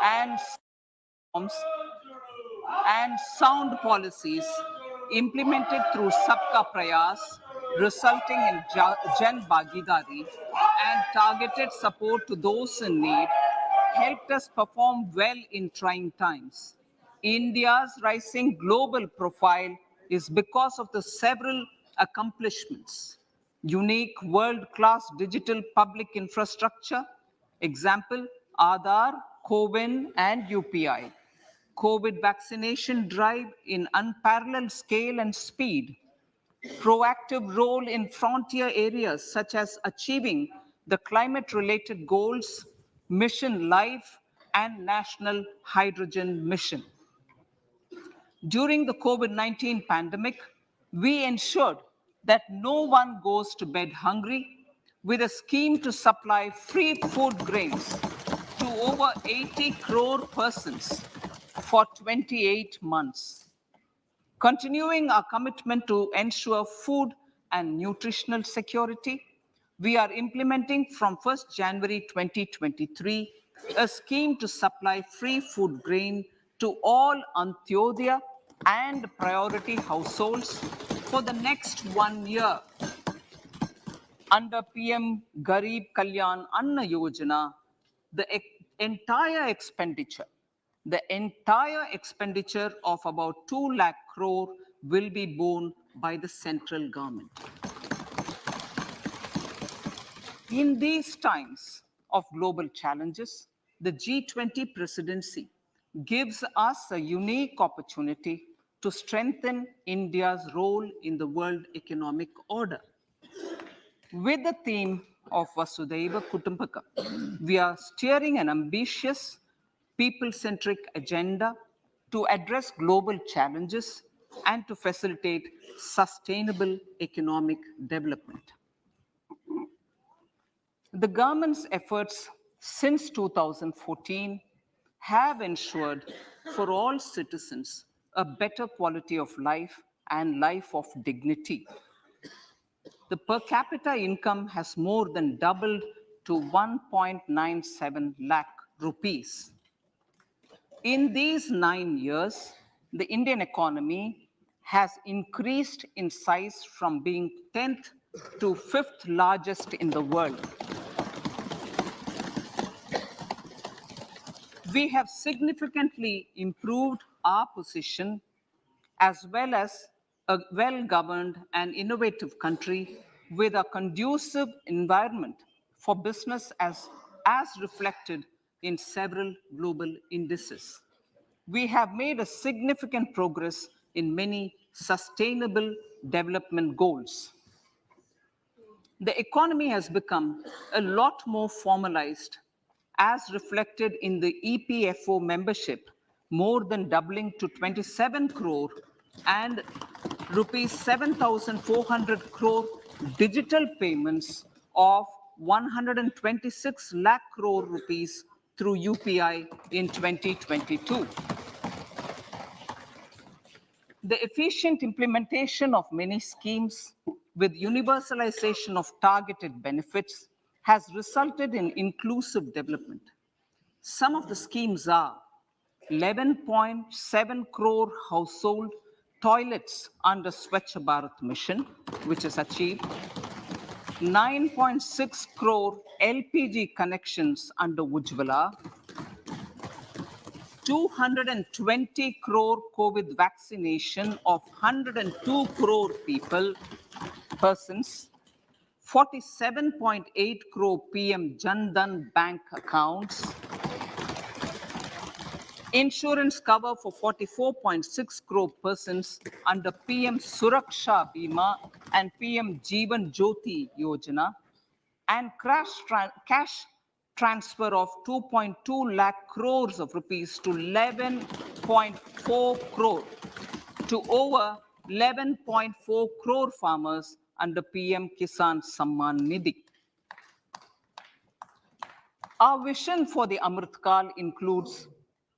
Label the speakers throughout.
Speaker 1: and norms and sound policies implemented through Sabka Prayas, resulting in Jan Bhagidari and targeted support to those in need, helped us perform well in trying times. India's rising global profile is because of the several accomplishments. Unique world-class digital public infrastructure, example, Aadhaar, CoWIN, and UPI. COVID vaccination drive in unparalleled scale and speed, proactive role in frontier areas such as achieving the climate-related goals, Mission Life, and National Hydrogen Mission. During the COVID-19 pandemic, we ensured that no one goes to bed hungry with a scheme to supply free food grains to over 80 crore persons for 28 months. Continuing our commitment to ensure food and nutritional security, we are implementing from 1st January 2023 a scheme to supply free food grain to all Antyodaya and priority households for the next 1 year. Under PM Garib Kalyan Anna Yojana, the entire expenditure of about 2 lakh crore will be borne by the central government. In these times of global challenges, the G20 presidency gives us a unique opportunity to strengthen India's role in the world economic order. With the theme of Vasudhaiva Kutumbakam, we are steering an ambitious, people-centric agenda to address global challenges and to facilitate sustainable economic development. The government's efforts since 2014 have ensured for all citizens a better quality of life and life of dignity. The per capita income has more than doubled to 1.97 lakh rupees. In these 9 years, the Indian economy has increased in size from being 10th to 5th largest in the world. We have significantly improved our position as well as a well-governed and innovative country with a conducive environment for business as reflected in several global indices. We have made a significant progress in many sustainable development goals. The economy has become a lot more formalized as reflected in the EPFO membership, more than doubling to 27 crore and rupees 7,400 crore digital payments of 126 lakh crore rupees through UPI in 2022. The efficient implementation of many schemes with universalization of targeted benefits has resulted in inclusive development. Some of the schemes are 11.7 crore household toilets under Swachh Bharat mission, which is achieved, 9.6 crore LPG connections under Ujjwala, 220 crore COVID vaccination of 102 crore persons, 47.8 crore PM Jan Dhan bank accounts, insurance cover for 44.6 crore persons under PM Suraksha Bima and PM Jeevan Jyoti Yojana, and cash transfer of 2.2 lakh crores of rupees to 11.4 crore to over 11.4 crore farmers under PM Kisan Samman Nidhi. Our vision for the Amrit Kal includes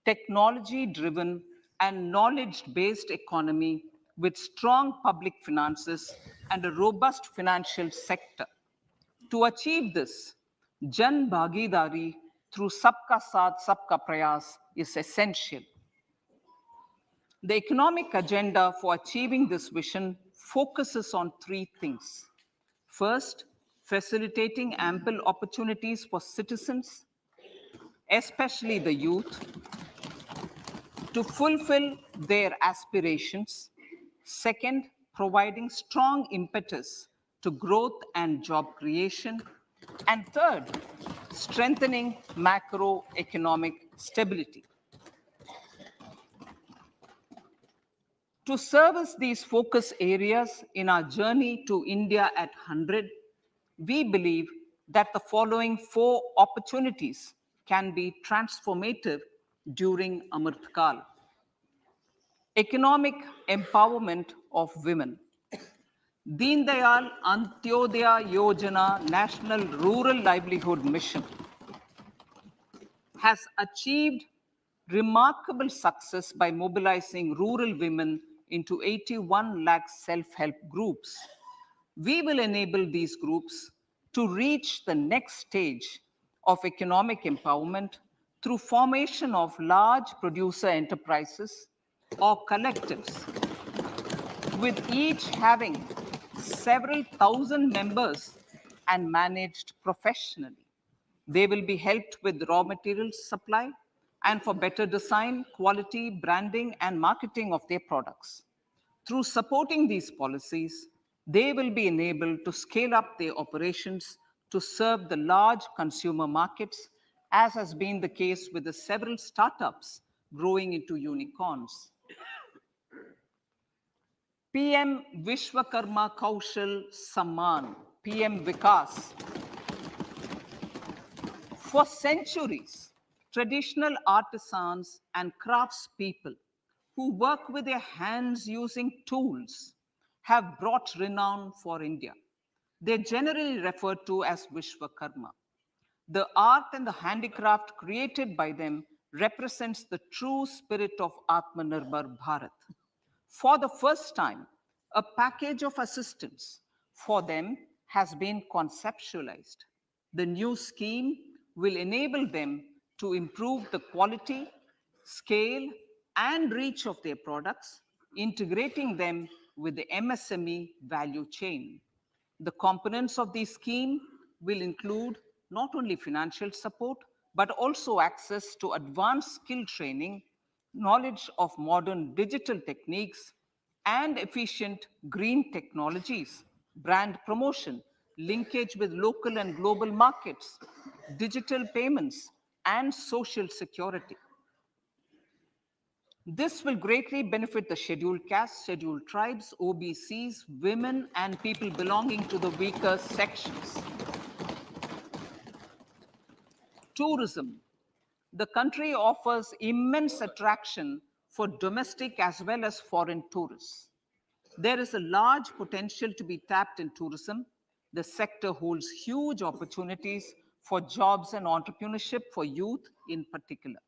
Speaker 1: technology-driven and knowledge-based economy with strong public finances and a robust financial sector. To achieve this, Jan Bhagidari through Sabka Saath, Sabka Prayas is essential. The economic agenda for achieving this vision focuses on three things. First, facilitating ample opportunities for citizens, especially the youth, to fulfill their aspirations. Second, providing strong impetus to growth and job creation. And third, strengthening macroeconomic stability. To service these focus areas in our journey to India at 100, we believe that the following four opportunities can be transformative during Amrit Kal. Economic empowerment of women. Deen Dayal Antyodaya Yojana National Rural Livelihood Mission has achieved remarkable success by mobilizing rural women into 81 lakh self-help groups. We will enable these groups to reach the next stage of economic empowerment through formation of large producer enterprises or collectives, with each having several thousand members and managed professionally. They will be helped with raw materials supply and for better design, quality, branding, and marketing of their products. Through supporting these policies, they will be enabled to scale up their operations to serve the large consumer markets, as has been the case with the several startups growing into unicorns. PM Vishwakarma Kaushal Samman, PM Vikas. For centuries, traditional artisans and craftspeople who work with their hands using tools have brought renown for India. They're generally referred to as Vishwakarma. The art and the handicraft created by them represents the true spirit of Atmanirbhar Bharat. For the first time, a package of assistance for them has been conceptualized. The new scheme will enable them to improve the quality, scale, and reach of their products, integrating them with the MSME value chain. The components of the scheme will include not only financial support, but also access to advanced skill training, knowledge of modern digital techniques, and efficient green technologies, brand promotion, linkage with local and global markets, digital payments, and social security. This will greatly benefit the scheduled castes, scheduled tribes, OBCs, women, and people belonging to the weaker sections. Tourism. The country offers immense attraction for domestic as well as foreign tourists. There is a large potential to be tapped in tourism. The sector holds huge opportunities for jobs and entrepreneurship for youth in particular.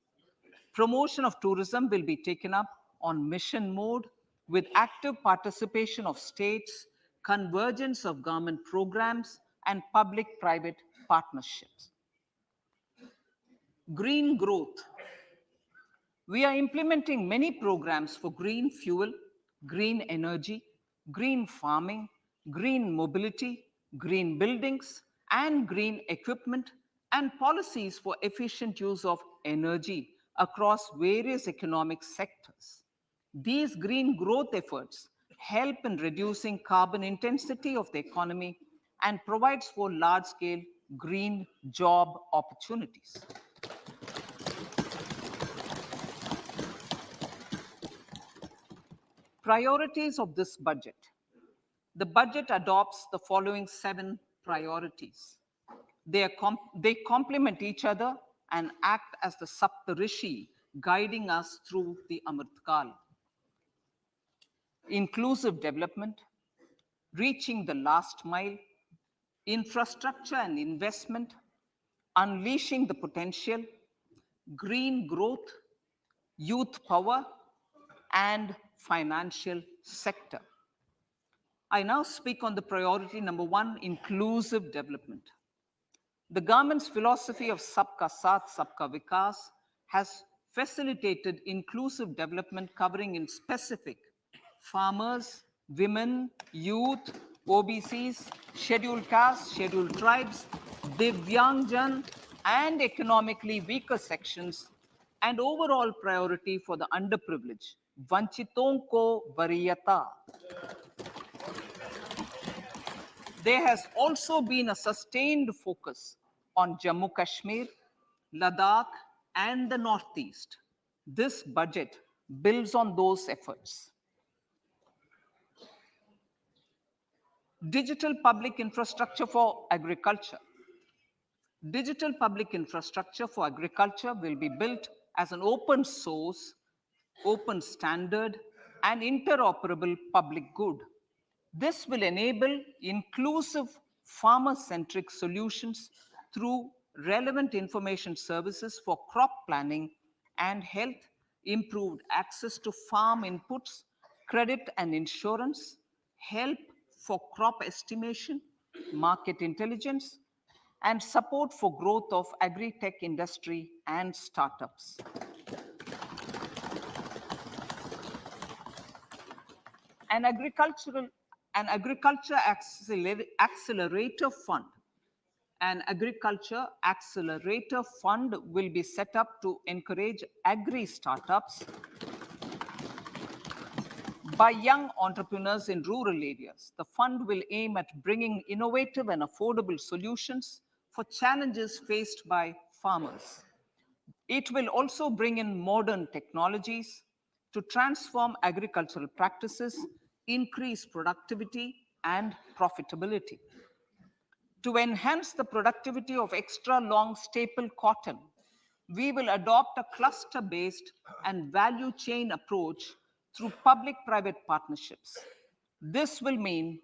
Speaker 1: Promotion of tourism will be taken up on mission mode with active participation of states, convergence of government programs, and public-private partnerships. Green growth. We are implementing many programs for green fuel, green energy, green farming, green mobility, green buildings, and green equipment, and policies for efficient use of energy across various economic sectors. These green growth efforts help in reducing carbon intensity of the economy and provides for large-scale green job opportunities. Priorities of this budget. The budget adopts the following 7 priorities. They complement each other and act as the Saptarishi guiding us through the Amrit Kal. Inclusive development, reaching the last mile, infrastructure and investment, unleashing the potential, green growth, youth power, and financial sector. I now speak on the priority number 1, inclusive development. The government's philosophy of Sabka Saath, Sabka Vikas has facilitated inclusive development covering in specific farmers, women, youth, OBCs, scheduled castes, scheduled tribes, Divyangjan, and economically weaker sections, and overall priority for the underprivileged. Vanchiton ko variyata. There has also been a sustained focus on Jammu Kashmir, Ladakh, and the Northeast. This budget builds on those efforts. Digital public infrastructure for agriculture. Digital public infrastructure for agriculture will be built as an open source, open standard, and interoperable public good. This will enable inclusive farmer-centric solutions through relevant information services for crop planning and health, improved access to farm inputs, credit and insurance, help for crop estimation, market intelligence, and support for growth of agri-tech industry and startups. An agriculture accelerator fund. An agriculture accelerator fund will be set up to encourage agri startups by young entrepreneurs in rural areas. The fund will aim at bringing innovative and affordable solutions for challenges faced by farmers. It will also bring in modern technologies to transform agricultural practices, increase productivity and profitability. To enhance the productivity of extra long staple cotton, we will adopt a cluster-based and value chain approach through public-private partnerships. This will mean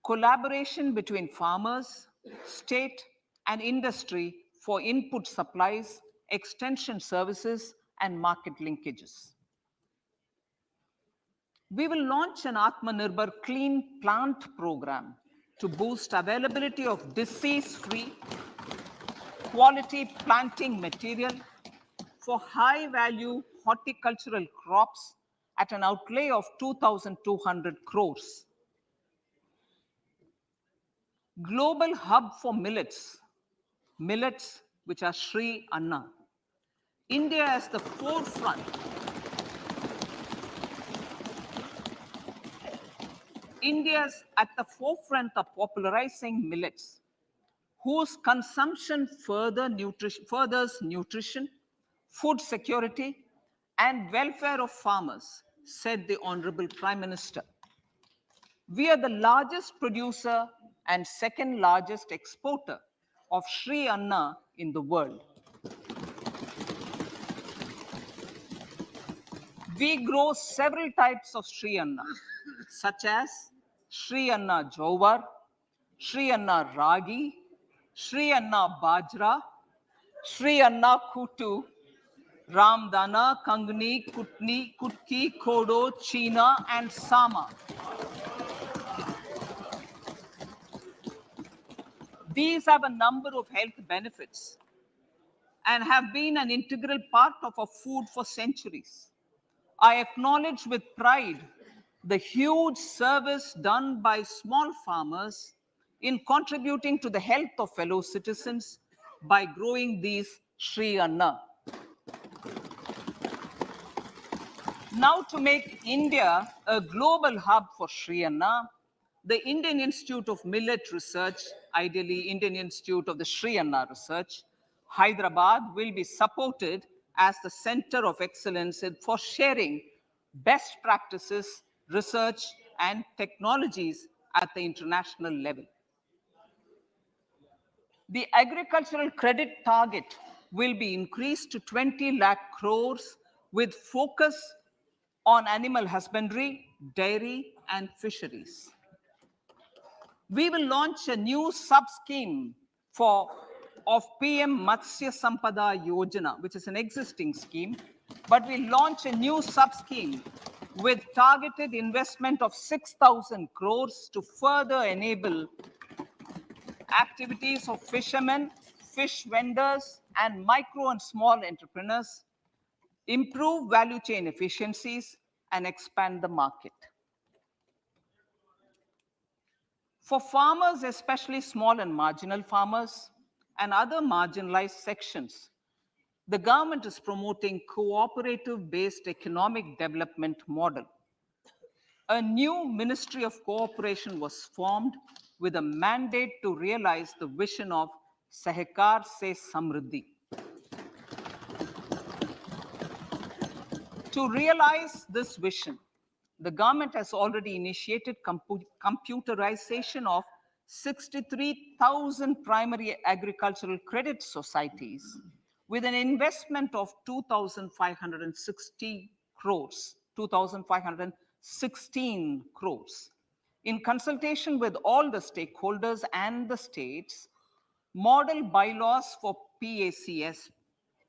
Speaker 1: collaboration between farmers, state, and industry for input supplies, extension services, and market linkages. We will launch an Atmanirbhar Clean Plant program to boost availability of disease-free, quality planting material for high-value horticultural crops at an outlay of 2,200 crores. Global hub for millets, which are Sri Anna. India is the forefront. India's at the forefront of popularizing millets, whose consumption furthers nutrition, food security, and welfare of farmers, said the Honorable Prime Minister. We are the largest producer and second largest exporter of Sri Anna in the world. We grow several types of Sri Anna, such as Sri Anna Jowar, Sri Anna Ragi, Sri Anna Bajra, Sri Anna Kutu, Ramdana, Kangni, Kutni, Kutki, Kodo, China, and Sama. These have a number of health benefits and have been an integral part of our food for centuries. I acknowledge with pride the huge service done by small farmers in contributing to the health of fellow citizens by growing these Sri Anna. Now, to make India a global hub for Sri Anna, the Indian Institute of Millet Research, ideally Indian Institute of the Sri Anna Research, Hyderabad, will be supported as the center of excellence for sharing best practices, research, and technologies at the international level. The agricultural credit target will be increased to 20 lakh crores with focus on animal husbandry, dairy, and fisheries. We will launch a new sub-scheme of PM Matsya Sampada Yojana, which is an existing scheme, but we launch a new sub-scheme with targeted investment of 6,000 crores to further enable activities of fishermen, fish vendors, and micro and small entrepreneurs, improve value chain efficiencies, and expand the market. For farmers, especially small and marginal farmers and other marginalized sections, the government is promoting cooperative-based economic development model. A new Ministry of Cooperation was formed with a mandate to realize the vision of Sahakar Se Samriddhi. To realize this vision, the government has already initiated computerization of 63,000 primary agricultural credit societies with an investment of 2,560 crores, 2,516 crores. In consultation with all the stakeholders and the states, model bylaws for PACS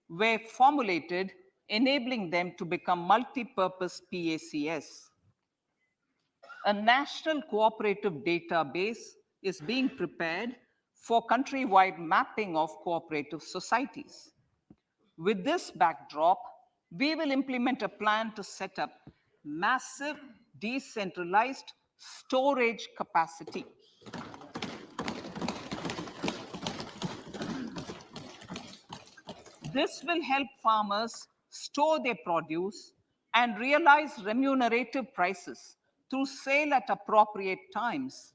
Speaker 1: were formulated, enabling them to become multi-purpose PACS. A national cooperative database is being prepared for countrywide mapping of cooperative societies. With this backdrop, we will implement a plan to set up massive decentralized storage capacity. This will help farmers store their produce and realize remunerative prices through sale at appropriate times.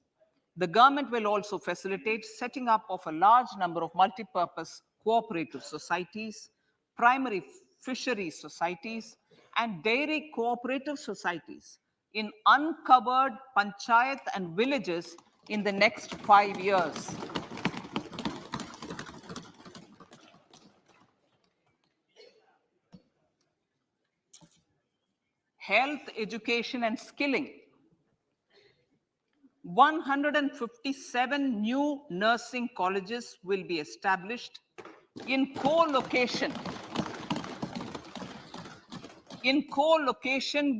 Speaker 1: The government will also facilitate setting up of a large number of multi-purpose cooperative societies, primary fisheries societies, and dairy cooperative societies in uncovered panchayat and villages in the next 5 years. Health, education, and skilling. 157 new nursing colleges will be established in co-location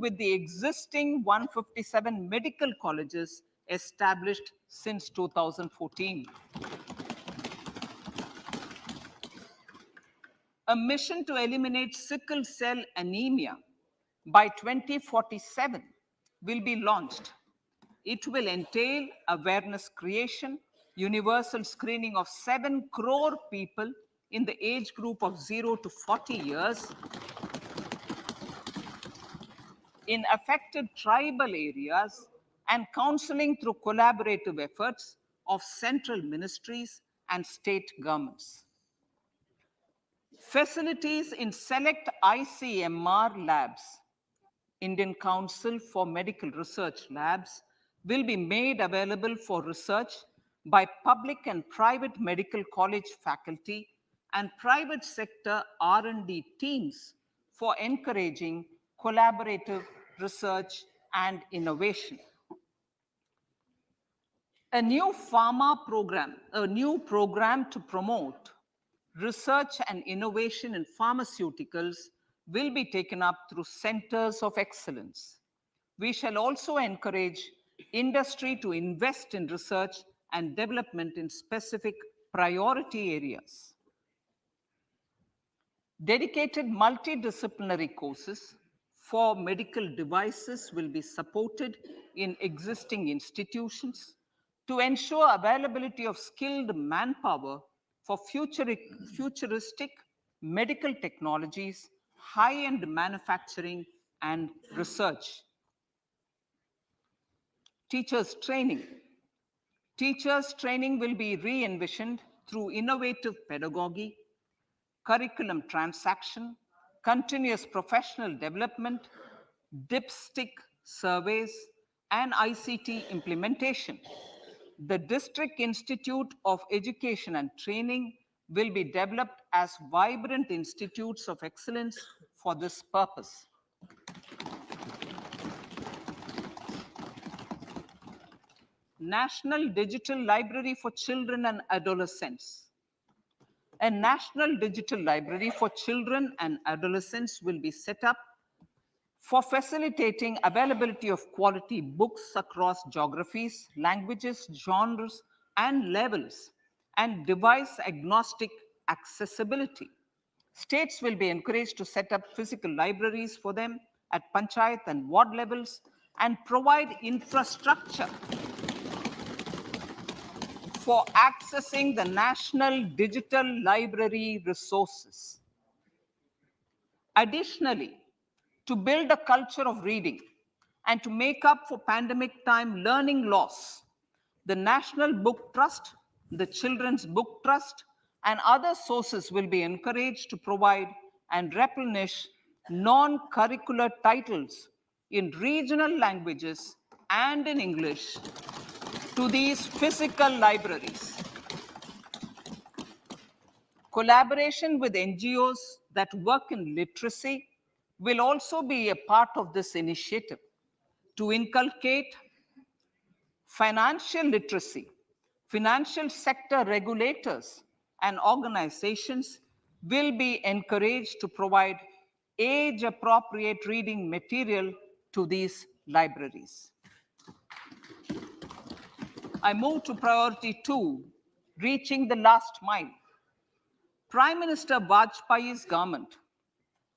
Speaker 1: with the existing 157 medical colleges established since 2014. A mission to eliminate sickle cell anemia by 2047 will be launched. It will entail awareness creation, universal screening of 7 crore people in the age group of 0 to 40 years in affected tribal areas, and counseling through collaborative efforts of central ministries and state governments. Facilities in select ICMR labs, Indian Council for Medical Research Labs, will be made available for research by public and private medical college faculty and private sector R&D teams for encouraging collaborative research and innovation. A new program to promote research and innovation in pharmaceuticals will be taken up through centers of excellence. We shall also encourage industry to invest in research and development in specific priority areas. Dedicated multidisciplinary courses for medical devices will be supported in existing institutions to ensure availability of skilled manpower for futuristic medical technologies, high-end manufacturing, and research. Teachers training. Teachers training will be re-envisioned through innovative pedagogy, curriculum transaction, continuous professional development, dipstick surveys, and ICT implementation. The District Institute of Education and Training will be developed as vibrant institutes of excellence for this purpose. National Digital Library for Children and Adolescents. A National Digital Library for Children and Adolescents will be set up for facilitating availability of quality books across geographies, languages, genres, and levels and device agnostic accessibility. States will be encouraged to set up physical libraries for them at panchayat and ward levels and provide infrastructure for accessing the national digital library resources. Additionally, to build a culture of reading and to make up for pandemic time learning loss, the National Book Trust, the Children's Book Trust, and other sources will be encouraged to provide and replenish non-curricular titles in regional languages and in English to these physical libraries. Collaboration with NGOs that work in literacy will also be a part of this initiative to inculcate financial literacy. Financial sector regulators and organizations will be encouraged to provide age appropriate reading material to these libraries. I move to priority 2, reaching the last mile. Prime Minister Vajpayee's government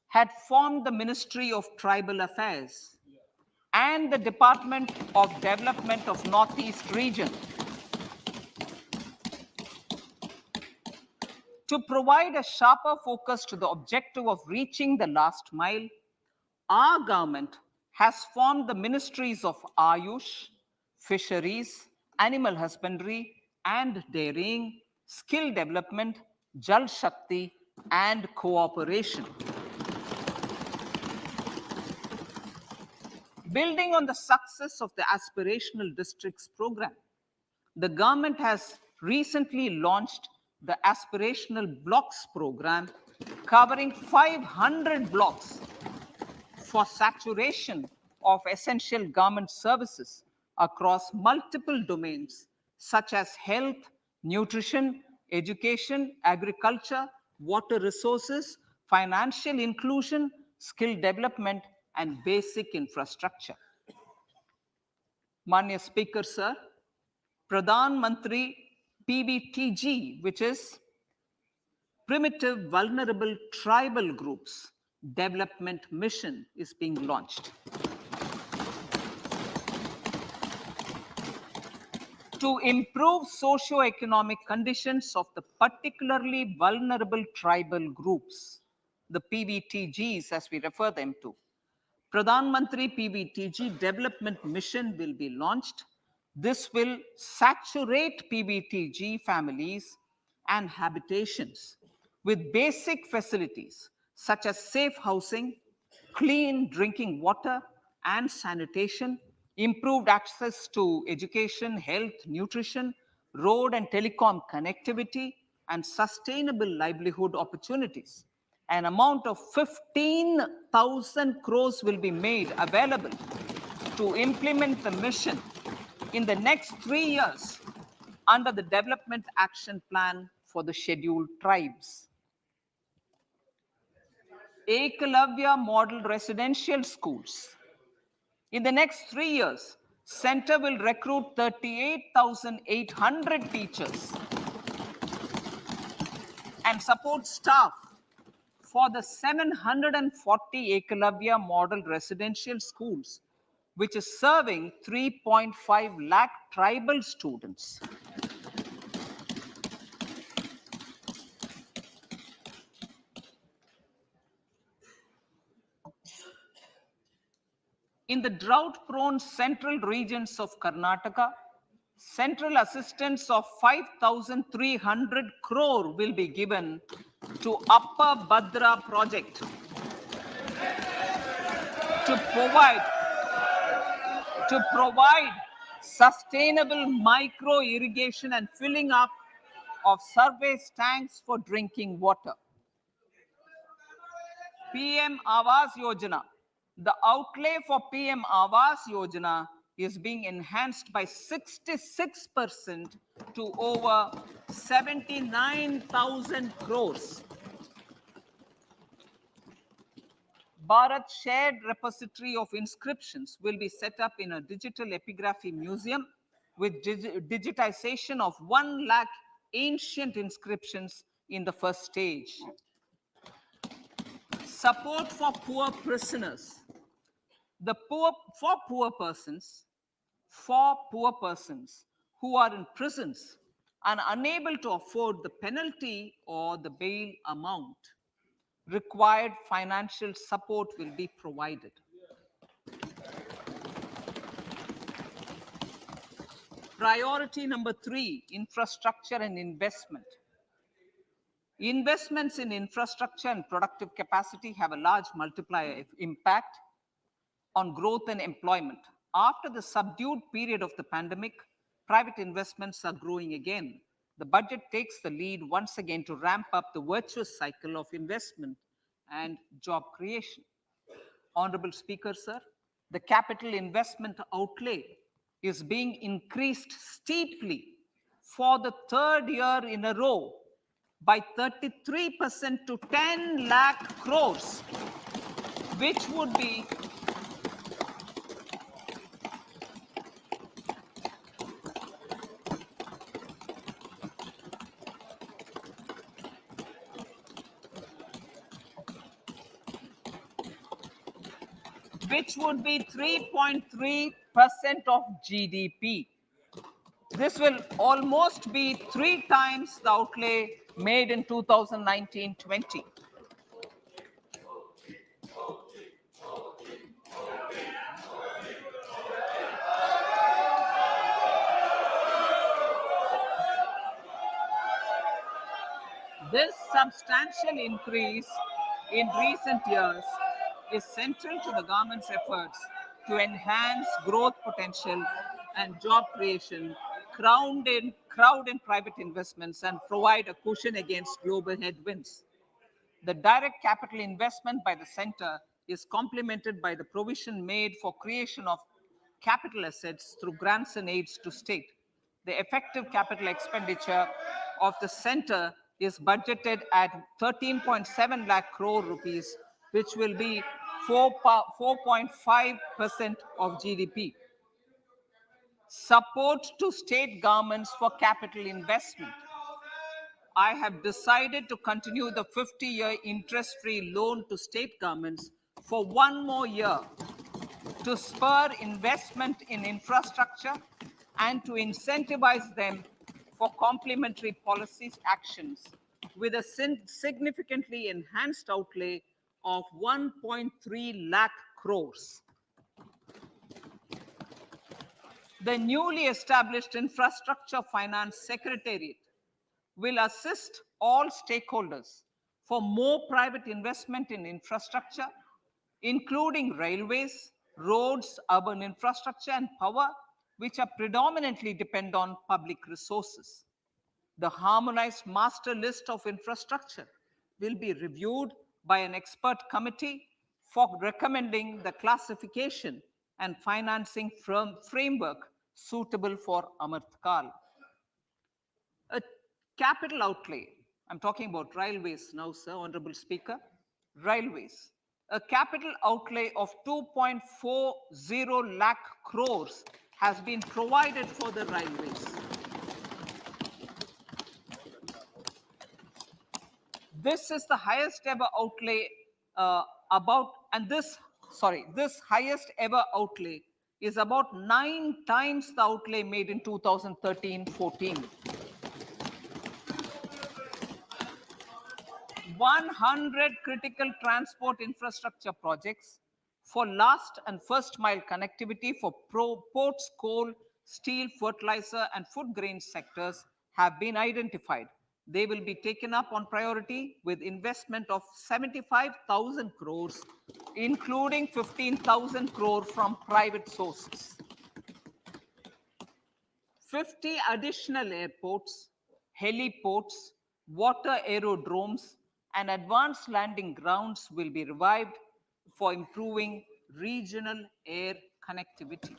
Speaker 1: had formed the Ministry of Tribal Affairs and the Department of Development of Northeast Region to provide a sharper focus to the objective of reaching the last mile. Our government has formed the ministries of Ayush, Fisheries, Animal Husbandry and Dairying, Skill Development, Jal Shakti, and Cooperation. Building on the success of the Aspirational Districts program, the government has recently launched the Aspirational Blocks program, covering 500 blocks for saturation of essential government services across multiple domains such as health, nutrition, education, agriculture, water resources, financial inclusion, skill development, and basic infrastructure. Manya Speaker, sir, Pradhan Mantri PBTG, which is Primitive Vulnerable Tribal Groups Development Mission, is being launched. To improve socio-economic conditions of the particularly vulnerable tribal groups, the PVTGs as we refer them to, Pradhan Mantri PVTG Development Mission will be launched. This will saturate PVTG families and habitations with basic facilities such as safe housing, clean drinking water and sanitation, improved access to education, health, nutrition, road and telecom connectivity, and sustainable livelihood opportunities. An amount of 15,000 crores will be made available to implement the mission in the next 3 years under the Development Action Plan for the Scheduled Tribes. Ekalavya Model Residential Schools. In the next 3 years, Center will recruit 38,800 teachers and support staff for the 740 Ekalavya Model Residential Schools, which is serving 3.5 lakh tribal students. In the drought-prone central regions of Karnataka, central assistance of 5,300 crore will be given to Upper Bhadra project to provide sustainable micro irrigation and filling up of surface tanks for drinking water. PM Awas Yojana. The outlay for PM Awas Yojana is being enhanced by 66% to over 79,000 crores. Bharat Shared Repository of Inscriptions will be set up in a digital epigraphy museum with digitization of 1 lakh ancient inscriptions in the first stage. Support for poor prisoners. For poor persons who are in prisons and unable to afford the penalty or the bail amount, required financial support will be provided. Priority number 3, infrastructure and investment. Investments in infrastructure and productive capacity have a large multiplier impact on growth and employment. After the subdued period of the pandemic, private investments are growing again. The budget takes the lead once again to ramp up the virtuous cycle of investment and job creation. Honorable Speaker, sir, the capital investment outlay is being increased steeply for the third year in a row by 33% to 10 lakh crores, which would be which would be 3.3% of GDP. This will almost be 3 times the outlay made in 2019-20. This substantial increase in recent years is central to the government's efforts to enhance growth potential and job creation, crowd in private investments, and provide a cushion against global headwinds. The direct capital investment by the center is complemented by the provision made for creation of capital assets through grants and aids to state. The effective capital expenditure of the center is budgeted at 13.7 lakh crore rupees, which will be 4.5% of GDP. Support to state governments for capital investment. I have decided to continue the 50-year interest-free loan to state governments for 1 more year to spur investment in infrastructure and to incentivize them for complementary policies actions with a significantly enhanced outlay of 1.3 lakh crores. The newly established Infrastructure Finance Secretariat will assist all stakeholders for more private investment in infrastructure, including railways, roads, urban infrastructure, and power, which are predominantly depend on public resources. The harmonized master list of infrastructure will be reviewed by an expert committee for recommending the classification and financing framework suitable for Amartkal. A capital outlay, I'm talking about railways now, sir, Honorable Speaker, railways. A capital outlay of 2.40 lakh crores has been provided for the railways. This is the highest ever outlay this highest ever outlay is about 9 times the outlay made in 2013-14. 100 critical transport infrastructure projects for last and first mile connectivity for ports, coal, steel, fertilizer, and food grain sectors have been identified. They will be taken up on priority with investment of 75,000 crores, including 15,000 crore from private sources. 50 additional airports, heliports, water aerodromes, and advanced landing grounds will be revived for improving regional air connectivity.